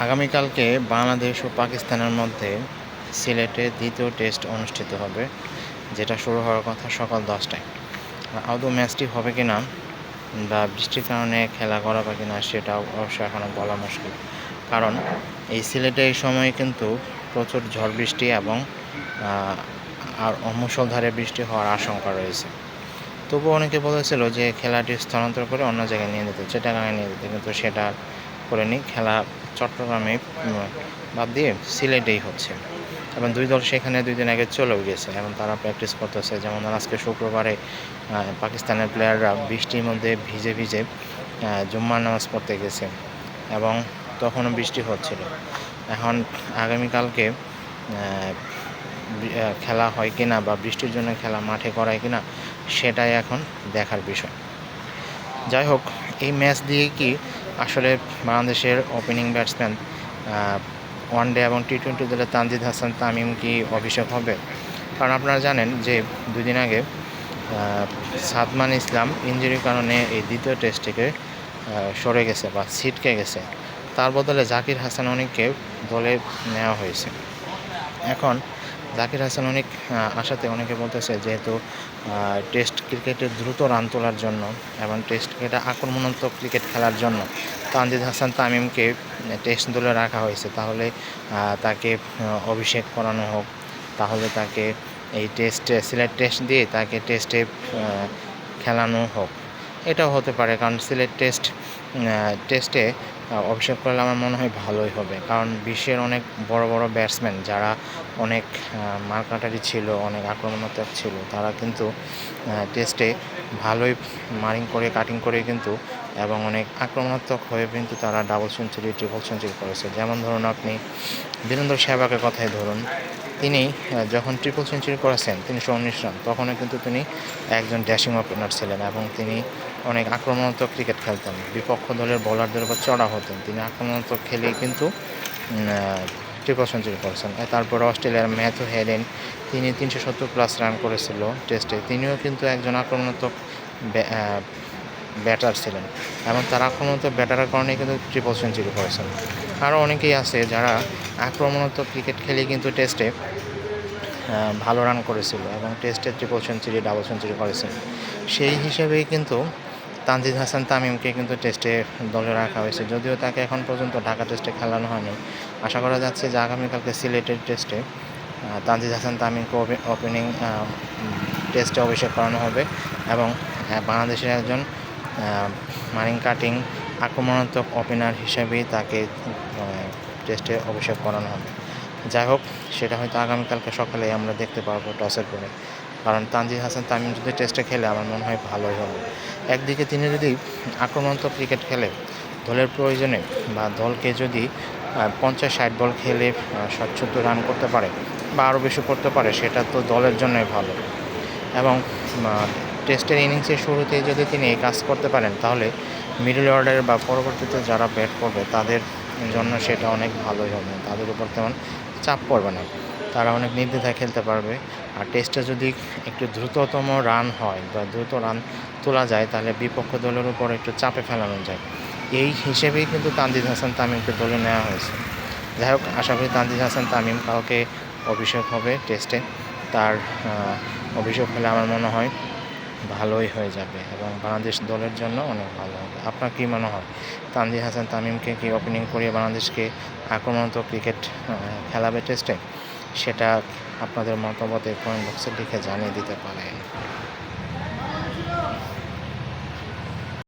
আগামীকালকে বাংলাদেশ ও পাকিস্তানের মধ্যে সিলেটে দ্বিতীয় টেস্ট অনুষ্ঠিত হবে, যেটা শুরু হওয়ার কথা সকাল 10টায়। আদৌ ম্যাচটি হবে কি না বা বৃষ্টির কারণে খেলা করাবে কি না সেটা অবশ্য এখনও বলা মুশকিল। কারণ এই সিলেটে এই সময়ে কিন্তু প্রচুর ঝড় বৃষ্টি এবং আর মুষলধারে বৃষ্টি হওয়ার আশঙ্কা রয়েছে। তবুও অনেকে বলেছিল যে খেলাটি স্থানান্তর করে অন্য জায়গায় নিয়ে যেতে, চিটাগাঙে নিয়ে যেতে, কিন্তু সেটা করেনি। খেলা চট্টগ্রামে বাদ দিয়ে সিলেটেই হচ্ছে এবং দুই দল সেখানে 2 দিন আগে চলেও গেছে এবং তারা প্র্যাকটিস করতেছে। যেমন আজকে শুক্রবারে পাকিস্তানের প্লেয়াররা বৃষ্টির মধ্যে ভিজে ভিজে জুম্মার নামাজ পড়তে গেছে এবং তখনও বৃষ্টি হচ্ছিল। এখন আগামীকালকে খেলা হয় কিনা বা বৃষ্টির জন্য খেলা মাঠে করায় কিনা সেটাই এখন দেখার বিষয়। যাই হোক, এই ম্যাচ দিয়ে কি আসলে বাংলাদেশের ওপেনিং ব্যাটসম্যান ওয়ানডে এবং টি-20 দলে তানজিদ হাসান তামিম কি অভিষেক হবে? কারণ আপনারা জানেন যে 2 দিন আগে সাদমান ইসলাম ইনজুরির কারণে এই দ্বিতীয় টেস্ট থেকে সরে গেছে বা ছিটকে গেছে। তার বদলে জাকির হাসান অনিককে দলে নেওয়া হয়েছে। এখন জাকির হাসান অনিক আসাতে অনেকে বলতেছে যেহেতু টেস্ট ক্রিকেটে দ্রুত রান তোলার জন্য এবং টেস্ট ক্রিকেটে আক্রমণাত্মক ক্রিকেট খেলার জন্য তানজিদ হাসান তামিমকে টেস্ট দলে রাখা হয়েছে, তাহলে তাকে অভিষেক করানো হোক, তাহলে তাকে এই সিলেট টেস্ট দিয়ে তাকে টেস্টে খেলানো হোক। এটাও হতে পারে, কারণ সিলেট টেস্টে অভিষেক করলে আমার মনে হয় ভালোই হবে। কারণ বিশ্বের অনেক বড় বড় ব্যাটসম্যান যারা অনেক মারকাটারি ছিল, অনেক আক্রমণাত্মক ছিল, তারা কিন্তু টেস্টে ভালোই কাটিং করে কিন্তু এবং অনেক আক্রমণাত্মক হয়ে কিন্তু তারা ডাবল সেঞ্চুরি, ট্রিপল সেঞ্চুরি করেছে। যেমন ধরুন আপনি বীরেন্দ্র সেহবাগের কথাই ধরুন, তিনি যখন ট্রিপল সেঞ্চুরি করেছেন 319 রান, তখনও কিন্তু তিনি একজন ড্যাশিং ওপেনার ছিলেন এবং তিনি অনেক আক্রমণাত্মক ক্রিকেট খেলতেন, বিপক্ষ দলের বোলারদের উপর চড়া হতেন। তিনি আক্রমণাত্মক খেলেই কিন্তু ট্রিপল সেঞ্চুরি করেছেন। তারপরে অস্ট্রেলিয়ার ম্যাথু হেডেন, তিনি 370+ রান করেছিল টেস্টে, তিনিও কিন্তু একজন আক্রমণাত্মক ব্যাটার ছিলেন এবং তার আক্রমণাত্মক ব্যাটারের কারণে কিন্তু ট্রিপল সেঞ্চুরি করেছেন। আরও অনেকেই আছে যারা আক্রমণাত্মক ক্রিকেট খেলেই কিন্তু টেস্টে ভালো রান করেছিল এবং টেস্টে ট্রিপল সেঞ্চুরি, ডাবল সেঞ্চুরি করেছেন। সেই হিসেবেই কিন্তু তানজিদ হাসান তামিমকে কিন্তু টেস্টে দলে রাখা হয়েছে, যদিও তাকে এখন পর্যন্ত ঢাকা টেস্টে খেলানো হয়নি। আশা করা যাচ্ছে যে আগামীকালকে সিলেটের টেস্টে তানজিদ হাসান তামিমকে ওপেনিং টেস্টে অভিষেক করানো হবে এবং বাংলাদেশের একজন কাটিং আক্রমণাত্মক ওপেনার হিসেবেই তাকে টেস্টে অভিষেক করানো হবে। যাই হোক, সেটা হয়তো আগামীকালকে সকালে আমরা দেখতে পারবো টসের পরে। কারণ তানজিদ হাসান তামিম যদি টেস্টে খেলে আমার মনে হয় ভালোই হবে। একদিকে তিনি যদি আক্রমণাত্মক ক্রিকেট খেলে দলের প্রয়োজনে বা দলকে যদি 50-60 বল খেলে 70 রান করতে পারে বা আরও বেশি করতে পারে, সেটা তো দলের জন্যই ভালো। এবং টেস্টের ইনিংসের শুরুতেই যদি তিনি এই কাজ করতে পারেন, তাহলে মিডল অর্ডারের বা পরবর্তীতে যারা ব্যাট করবে তাদের জন্য সেটা অনেক ভালোই হবে। তাদের উপর তেমন চাপ পড়বে না, তারা অনেক নির্দ্বিধায় খেলতে পারবে। আর টেস্টে যদি একটু দ্রুততম রান হয় বা দ্রুত রান তোলা যায়, তাহলে বিপক্ষ দলের উপর একটু চাপে ফেলানো যায়। এই হিসেবেই কিন্তু তানজিদ হাসান তামিমকে দলে নেওয়া হয়েছে। যাই হোক, আশা করি তানজিদ হাসান তামিম কালকে অভিষেক হবে টেস্টে। তার অভিষেক হলে আমার মনে হয় ভালোই হয়ে যাবে এবং বাংলাদেশ দলের জন্য অনেক ভালো হবে। আপনার কী মনে হয়, তানজিদ হাসান তামিমকে কি ওপেনিং করিয়ে বাংলাদেশকে আক্রমণাত্মক ক্রিকেট খেলাবে টেস্টে? সেটা আপনাদের মতামতে কমেন্ট বক্সে লিখে জানিয়ে দিতে পারেন।